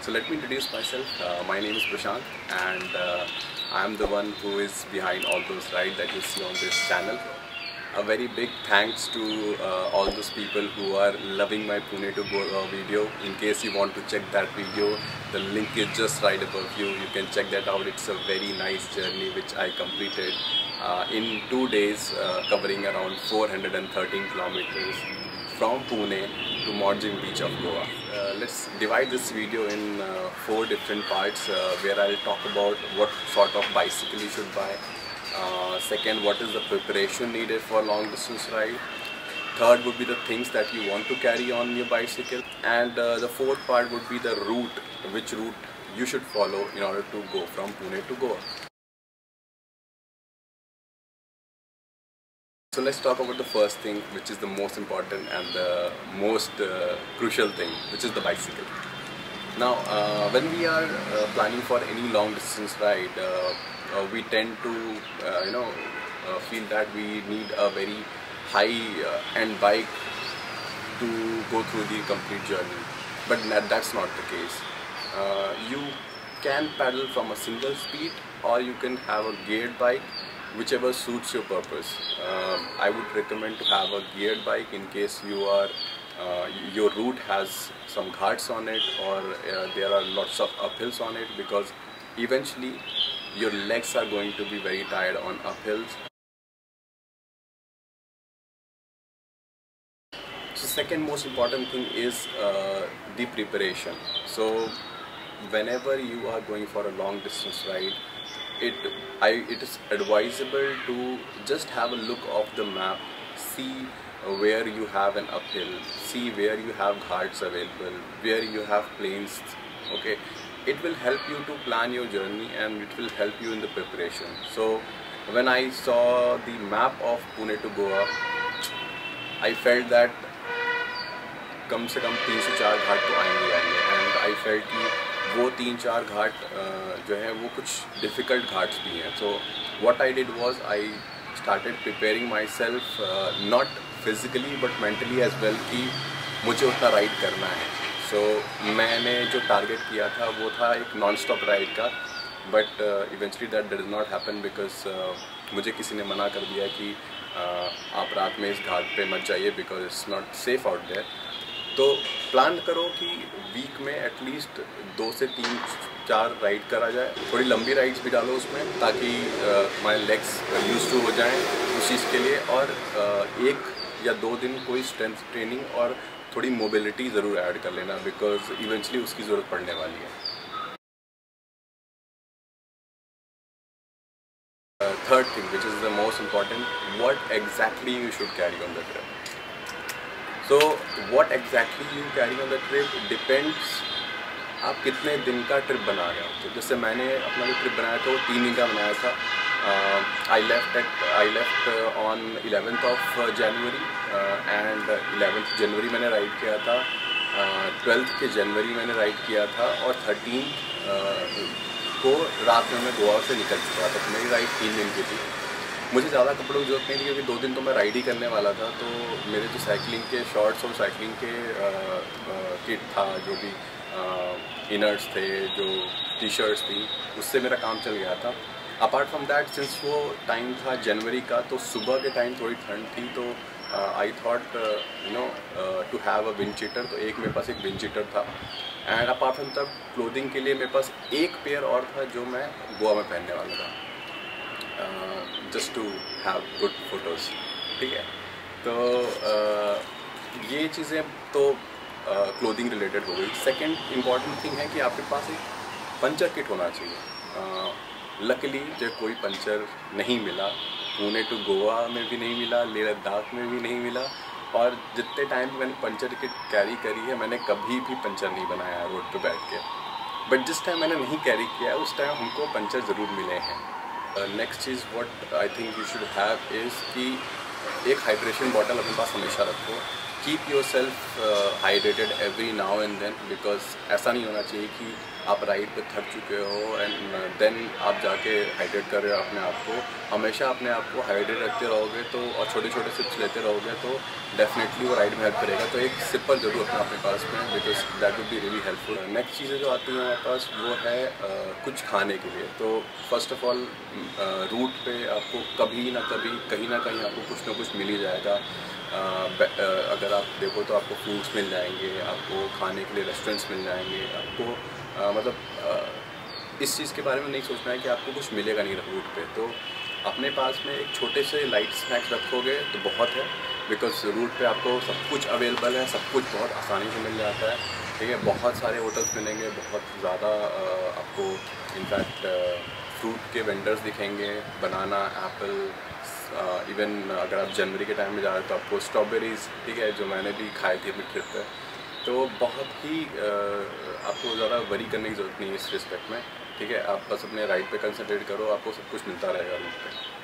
So let me introduce myself. My name is Prashant, and I am the one who is behind all those rides that you see on this channel. A very big thanks to all those people who are loving my Pune to Goa video. In case you want to check that video, the link is just right above you. You can check that out. It's a very nice journey which I completed in 2 days, covering around 413 kilometers from Pune to Morjing Beach of Goa. Let's divide this video in 4 different parts where I'll talk about what sort of bicycle you should buy. Second, what is the preparation needed for long distance ride. Third would be the things that you want to carry on your bicycle. And the fourth part would be the route, which route you should follow in order to go from Pune to Goa. So let's talk about the first thing, which is the most important and the most crucial thing, which is the bicycle. Now, when we are planning for any long distance ride, we tend to feel that we need a very high-end bike to go through the complete journey, but that's not the case. You can pedal from a single speed, or you can have a geared bike, whichever suits your purpose. I would recommend to have a geared bike in case you are your route has some ghats on it, or there are lots of uphills on it, because eventually your legs are going to be very tired on uphills. So second most important thing is the preparation. So whenever you are going for a long distance ride, it is advisable to just have a look of the map, see where you have an uphill, see where you have ghats available, where you have plains. Okay, it will help you to plan your journey, and it will help you in the preparation. So when I saw the map of Pune to Goa, I felt that कम से कम 3 से 4 घाट तो आएंगे, and I felt कि वो 3-4 घाट जो है वो कुछ difficult घाट्स भी हैं. So what I did was I started preparing myself, not physically but mentally as well, कि मुझे उतना राइड करना है. So मैंने जो टारगेट किया था वो था एक नॉन स्टॉप राइड का, but eventually that did not happen, because मुझे किसी ने मना कर दिया कि आप रात में इस घाट पे मत जाइए because it's not safe out there. तो प्लान करो कि वीक में एटलीस्ट 2 से 3-4 राइड करा जाए. थोड़ी लंबी राइड्स भी डालो उसमें, ताकि हमारे लेग्स यूज टू हो जाएं उस चीज़ के लिए. और 1 या 2 दिन कोई स्ट्रेंथ ट्रेनिंग और थोड़ी मोबिलिटी ज़रूर ऐड कर लेना, बिकॉज इवेंचुअली उसकी ज़रूरत पड़ने वाली है. Third thing which is the most important, what exactly you should carry on the trip. So what exactly you carry on the trip depends आप कितने दिन का ट्रिप बना रहे हो. तो जैसे मैंने अपना जो ट्रिप बनाया था वो 3 दिन का बनाया था. I left on 11th of January, and 11th January मैंने राइड किया था, 12th के जनवरी मैंने राइड किया था, और 13th को रात में मैं गोवा से निकल चुका था. तो मेरी राइड 3 दिन की थी. मुझे ज़्यादा कपड़ों की जरूरत नहीं थी, क्योंकि 2 दिन तो मैं राइड ही करने वाला था. तो मेरे जो साइकिलिंग के शॉर्ट्स और साइकिलिंग के किट था, जो भी इनर्स थे, जो टी-शर्ट्स थी, उससे मेरा काम चल गया था. अपार्ट फ्रॉम दैट, सिंस वो टाइम था जनवरी का, तो सुबह के टाइम थोड़ी ठंड थी, तो I thought to have a windcheater. तो मेरे पास एक विंड चीटर था. एंड अपार्ट फ्रॉम तब क्लोथिंग के लिए मेरे पास एक पेयर और था जो मैं गोवा में पहनने वाला था, just to have good photos. ठीक है, तो ये चीज़ें तो क्लोथिंग रिलेटेड हो गई. सेकेंड इम्पॉर्टेंट थिंग है कि आपके पास एक पंचर किट होना चाहिए. लकीली जो कोई पंचर नहीं मिला, पुणे टू गोवा में भी नहीं मिला, लेह लद्दाख में भी नहीं मिला, और जितने टाइम मैंने पंचर किट कैरी करी है, मैंने कभी भी पंचर नहीं बनाया रोड पे बैठ के. बट जिस टाइम मैंने नहीं कैरी किया, उस टाइम हमको पंचर ज़रूर मिले हैं. नेक्स्ट चीज़ what I think you should have is कि एक हाइड्रेशन बॉटल अपने पास हमेशा रखो, keep yourself hydrated every now and then, because ऐसा नहीं होना चाहिए कि आप राइड पे थक चुके हो एंड देन आप जाके हाइड्रेट कर रहे हो अपने आप को। हमेशा अपने आप को हाइड्रेट रखते रहोगे तो, और छोटे छोटे सिप्स लेते रहोगे तो डेफिनेटली वो राइड में हेल्प करेगा। तो एक सिपर जरूर रखना अपने पास में, because that would be really helpful. Next चीज़ें जो आती हैं हमारे पास वो है कुछ खाने के लिए। तो फर्स्ट ऑफ ऑल रूट पे आपको कभी ना कभी कहीं ना कहीं आपको कुछ ना कुछ मिल ही जाएगा। अगर आप देखो तो आपको फ्रूट्स मिल जाएंगे, आपको खाने के लिए रेस्टोरेंट्स मिल जाएंगे, आपको मतलब इस चीज़ के बारे में नहीं सोचना है कि आपको कुछ मिलेगा नहीं रूट पे। तो अपने पास में एक छोटे से लाइट स्नैक्स रखोगे तो बहुत है, बिकॉज रूट पे आपको सब कुछ अवेलेबल है, सब कुछ बहुत आसानी से मिल जाता है। ठीक है, बहुत सारे होटल्स मिलेंगे, बहुत ज़्यादा आपको इनफैक्ट फ्रूट के वेंडर्स दिखेंगे, बनाना, एप्पल, इवन अगर आप जनवरी के टाइम में जा रहे हो तो आपको स्ट्रॉबेरीज़, ठीक है, जो मैंने भी खाई थी अपनी ट्रिप पर। तो बहुत ही आपको ज़्यादा वरी करने की ज़रूरत नहीं है इस रिस्पेक्ट में। ठीक है, आप बस अपने राइड पे कंसंट्रेट करो, आपको सब कुछ मिलता रहेगा रूट पे।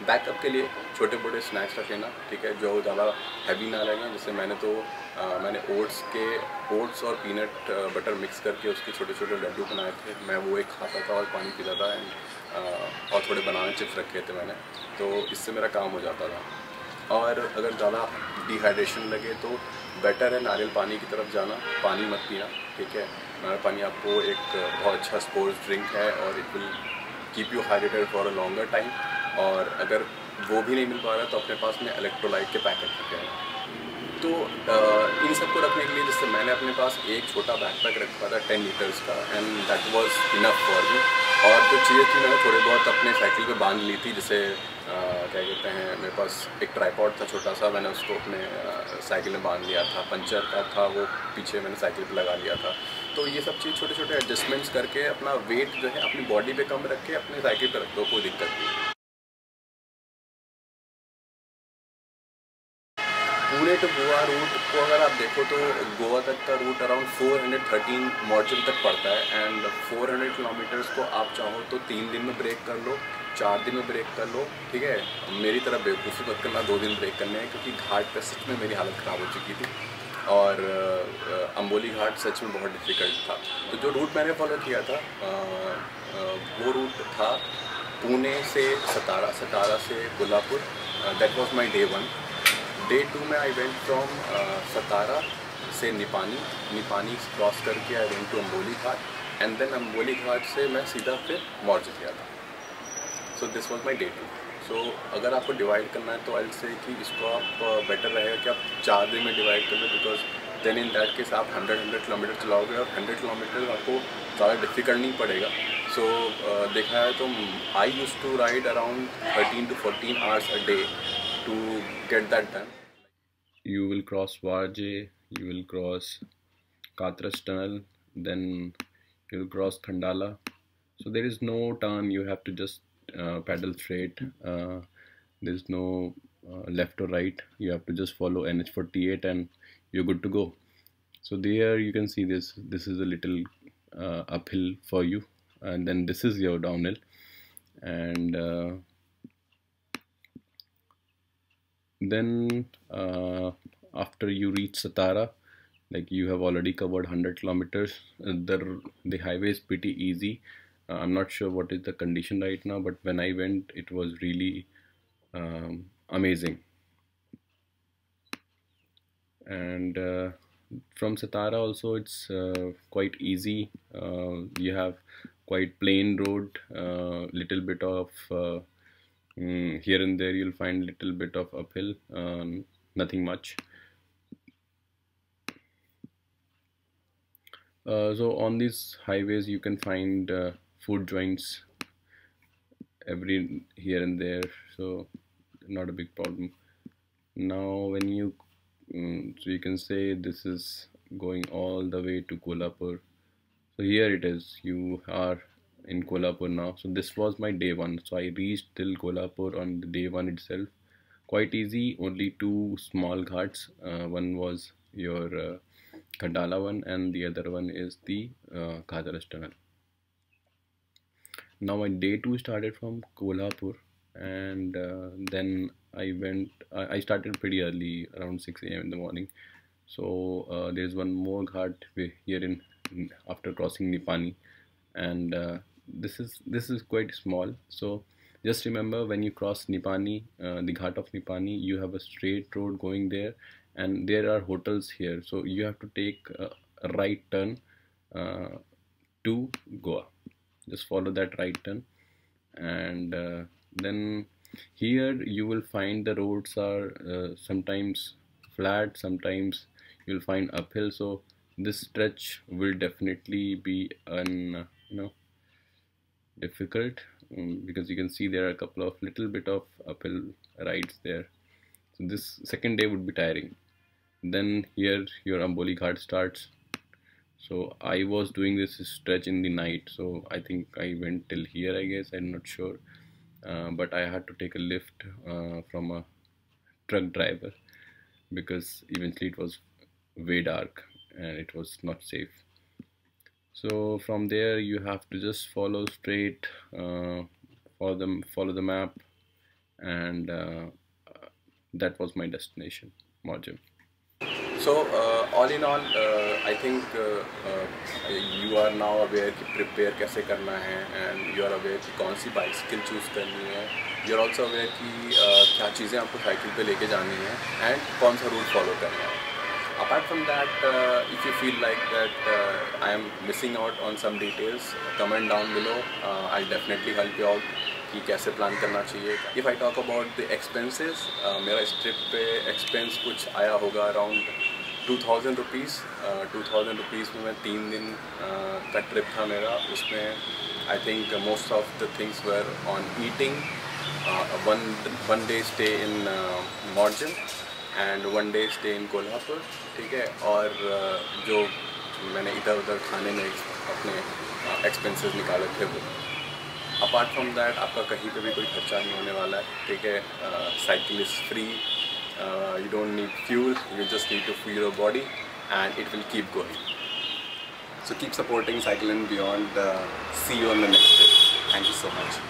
बैकअप के लिए छोटे मोटे स्नैक्स रख लेना, ठीक है, जो ज़्यादा हैवी ना लगें। जैसे मैंने ओट्स और पीनट बटर मिक्स करके उसके छोटे छोटे लड्डू बनाए थे, मैं वो एक खाता था और पानी पीता था। एंड और थोड़े बनाना चिप्स रखे थे मैंने, तो इससे मेरा काम हो जाता था। और अगर ज़्यादा डिहाइड्रेशन लगे तो बेटर है नारियल पानी की तरफ जाना, पानी मत पीना। ठीक है, नारियल पानी आपको एक बहुत अच्छा स्पोर्ट्स ड्रिंक है और it will keep you hydrated for a longer time. और अगर वो भी नहीं मिल पा रहा तो अपने पास में इलेक्ट्रोलाइट के पैकेट रखे हैं। तो इन सब को रखने के लिए जैसे मैंने अपने पास एक छोटा बैकपैक रखा था 10 लीटर्स का, and that was enough for me. और जो चीज़ें थी मैंने थोड़े बहुत अपने साइकिल पे बांध ली थी, जैसे क्या कहते हैं, मेरे पास एक ट्राइपॉड था छोटा सा, मैंने उसको अपने साइकिल में बांध लिया था। पंचर का था वो, पीछे मैंने साइकिल पे लगा लिया था। तो ये सब चीज़ छोटे छोटे एडजस्टमेंट्स करके अपना वेट जो है अपनी बॉडी पे कम रख के अपने साइकिल पे रख दो, कोई दिक्कत नहीं। पुणे टू गोवा रूट को अगर आप देखो तो गोवा तक का रूट अराउंड 413 मॉड्यूल तक पड़ता है। एंड 400 किलोमीटर्स को आप चाहो तो 3 दिन में ब्रेक कर लो, 4 दिन में ब्रेक कर लो। ठीक है, मेरी तरफ बेवकूफ़ी मत करना 2 दिन ब्रेक करने हैं, क्योंकि घाट पे सच में मेरी हालत ख़राब हो चुकी थी और अम्बोली घाट सच में बहुत डिफ़िकल्ट था। तो जो रूट मैंने फॉलो किया था वो रूट था पुणे से सतारा, सतारा से Kolhapur. That was my day 1। Day 2 में आई वेंट फ्रॉम सतारा से निपानी, निपानी क्रॉस करके I went to Amboli Ghat, and then Amboli Ghat से मैं सीधा फिर मॉर्ज गया था। So this was my day 2। So अगर आपको डिवाइड करना है तो आई से कि इसको आप बेटर रहेगा कि आप 4 दिन में डिवाइड कर लो, because then in that case आप 100 किलोमीटर चलाओगे और 100 किलोमीटर आपको ज़्यादा डिफ़िकल्ट नहीं पड़ेगा। सो देखा है तो I used to ride around 13 to 14 hours a day to get that done. You will cross Varje, you will cross Katras Tunnel, then you will cross Khandala. So there is no turn, you have to just pedal straight. There's no left or right, you have to just follow NH48 and you're good to go. So there you can see this is a little uphill for you, and then this is your downhill. And then after you reach Satara, like you have already covered 100 kilometers. The highway is pretty easy. I'm not sure what is the condition right now, but when I went it was really amazing. And from Satara also it's quite easy. You have quite plain road, little bit of here and there you'll find little bit of uphill, nothing much. So on these highways you can find food joints every here and there, so not a big problem. Now when you so you can say this is going all the way to Kolhapur. So here it is, you are in Kolhapur now. So this was my day 1. So I reached till Kolhapur on the day 1 itself. Quite easy, only 2 small ghats. One was your Khandala one, and the other one is the Khadaras tunnel. Now my day 2 started from Kolhapur, and then I started pretty early, around 6 a.m. in the morning. So there's one more ghat here after crossing Nipani, and this is quite small. So just remember, when you cross Nipani, the ghat of Nipani, you have a straight road going there, and there are hotels here. So you have to take a right turn uh, to Goa. Just follow that right turn, and then here you will find the roads are sometimes flat, sometimes you'll find uphill. So this stretch will definitely be difficult, because you can see there are a couple of little bit of uphill rides there. So this second day would be tiring. Then here your Amboli Ghat starts. So I was doing this stretch in the night, so I think I went till here, I guess. I'm not sure, but I had to take a lift from a truck driver, because eventually it was way dark and it was not safe. So from there you have to just follow straight, follow the map, and that was my destination, Marjam. So all in all, I think you are now aware कि prepare कैसे करना है, and you are aware कि कौन सी bicycle choose करनी है. You are also aware कि क्या चीज़ें आपको साइकिल पे लेके जानी है, and कौन सा route follow करना है. Apart from that, if you feel like that I am missing out on some details, comment down below. I'll definitely help you out कि कैसे प्लान करना चाहिए. If I talk about the expenses, मेरा इस trip पे expense कुछ आया होगा अराउंड 2000 रुपीज़. 2000 रुपीज़ में मैं 3 दिन का ट्रिप था मेरा. उसमें I think most of the things were on eating, one day stay in Morjim and one day stay in Kolhapur, ठीक है. और जो मैंने इधर उधर खाने में अपने एक्सपेंसेस निकाले थे वो. अपार्ट फ्रॉम दैट आपका कहीं पे भी कोई खर्चा नहीं होने वाला है, ठीक है. Cycle is free, you don't need fuel, you just need to fuel your body and it will keep going. So keep supporting Cycle and Beyond. See you on the next trip. Thank you so much.